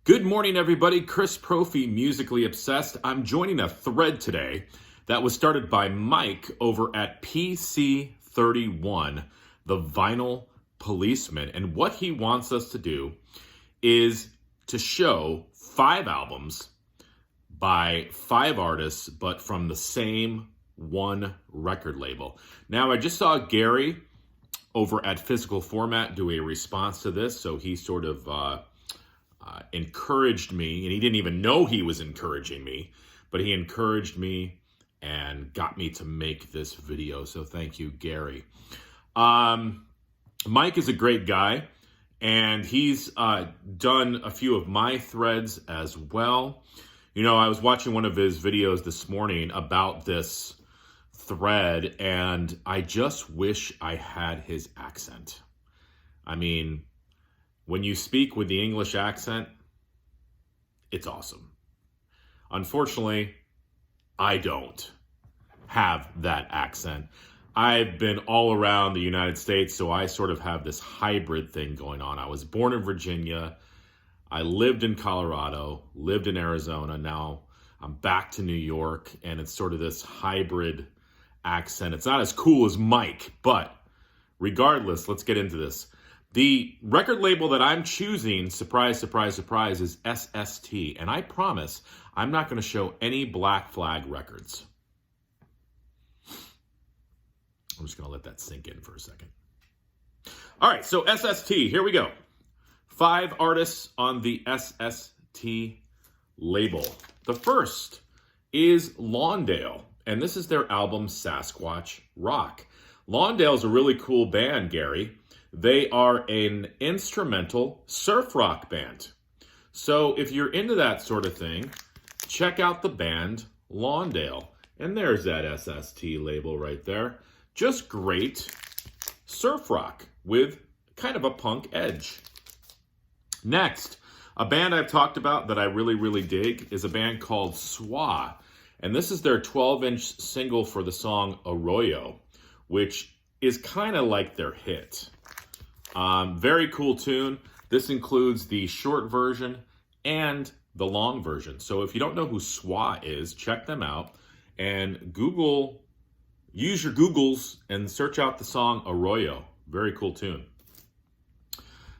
Good morning, everybody. Chris Profi, Musically Obsessed. I'm joining a thread today that was started by Mike over at PC31, the Vinyl Policeman. And what he wants us to do is to show 5 albums by 5 artists, but from the same one record label. Now, I just saw Gary over at Physical Format do a response to this, so he sort of encouraged me, and he didn't even know he was encouraging me, but he encouraged me and got me to make this video. So thank you, Gary. Mike is a great guy, and he's done a few of my threads as well. You know, I was watching one of his videos this morning about this thread, and I just wish I had his accent. I mean, when you speak with the English accent, it's awesome. Unfortunately, I don't have that accent. I've been all around the United States, so I sort of have this hybrid thing going on. I was born in Virginia. I lived in Colorado, lived in Arizona. Now I'm back to New York, and it's sort of this hybrid accent. It's not as cool as Mike, but regardless, let's get into this. The record label that I'm choosing, surprise, surprise, surprise, is SST. And I promise I'm not going to show any Black Flag records. I'm just going to let that sink in for a second. All right, so SST, here we go. 5 artists on the SST label. The first is Lawndale, and this is their album Sasquatch Rock. Lawndale's a really cool band, Gary. They are an instrumental surf rock band. So if you're into that sort of thing, check out the band Lawndale. And there's that SST label right there. Just great surf rock with kind of a punk edge. Next, a band I've talked about that I really dig is a band called Swa. And this is their 12-inch single for the song Arroyo, which is kind of like their hit. Very cool tune. This includes the short version and the long version. So if you don't know who Swa is, check them out and use your Googles and search out the song Arroyo. Very cool tune.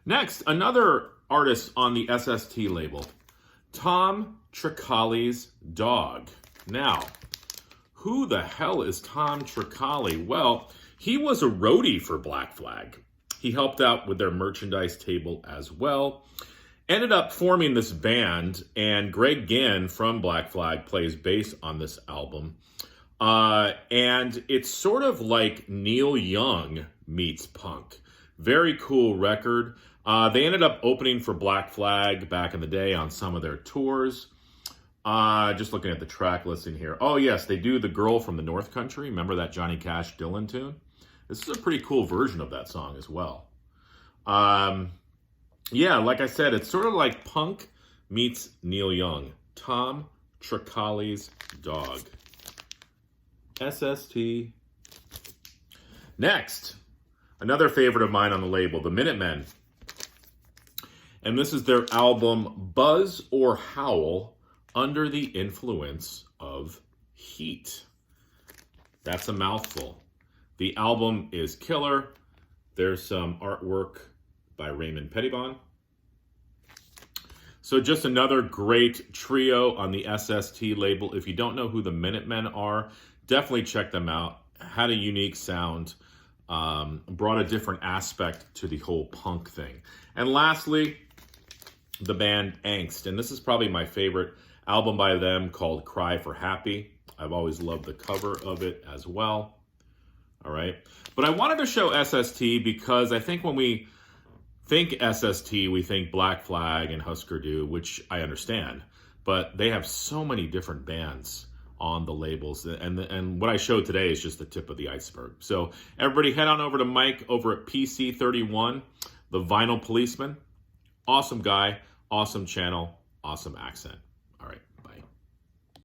Next, another artist on the SST label, Tom Trakali's Dog. Now, who the hell is Tom Trakali? Well, he was a roadie for Black Flag. He helped out with their merchandise table as well. Ended up forming this band, and Greg Ginn from Black Flag plays bass on this album. And it's sort of like Neil Young meets punk. Very cool record. They ended up opening for Black Flag back in the day on some of their tours. Just looking at the track listing here. Oh, yes, they do The Girl from the North Country. Remember that Johnny Cash Dylan tune? This is a pretty cool version of that song as well. Yeah, like I said, it's sort of like punk meets Neil Young. Tom Trakali's Dog. SST. Next, another favorite of mine on the label, the Minutemen. And this is their album Buzz or Howl Under the Influence of Heat. That's a mouthful. The album is killer. There's some artwork by Raymond Pettibon. So just another great trio on the SST label. If you don't know who the Minutemen are, definitely check them out. Had a unique sound. Brought a different aspect to the whole punk thing. And lastly, the band Angst. And this is probably my favorite album by them, called Cry for Happy. I've always loved the cover of it as well. All right. But I wanted to show SST because I think when we think SST, we think Black Flag and Husker Du, which I understand. But they have so many different bands on the labels. And what I showed today is just the tip of the iceberg. So everybody head on over to Mike over at PC31, the Vinyl Policeman. Awesome guy, awesome channel, awesome accent.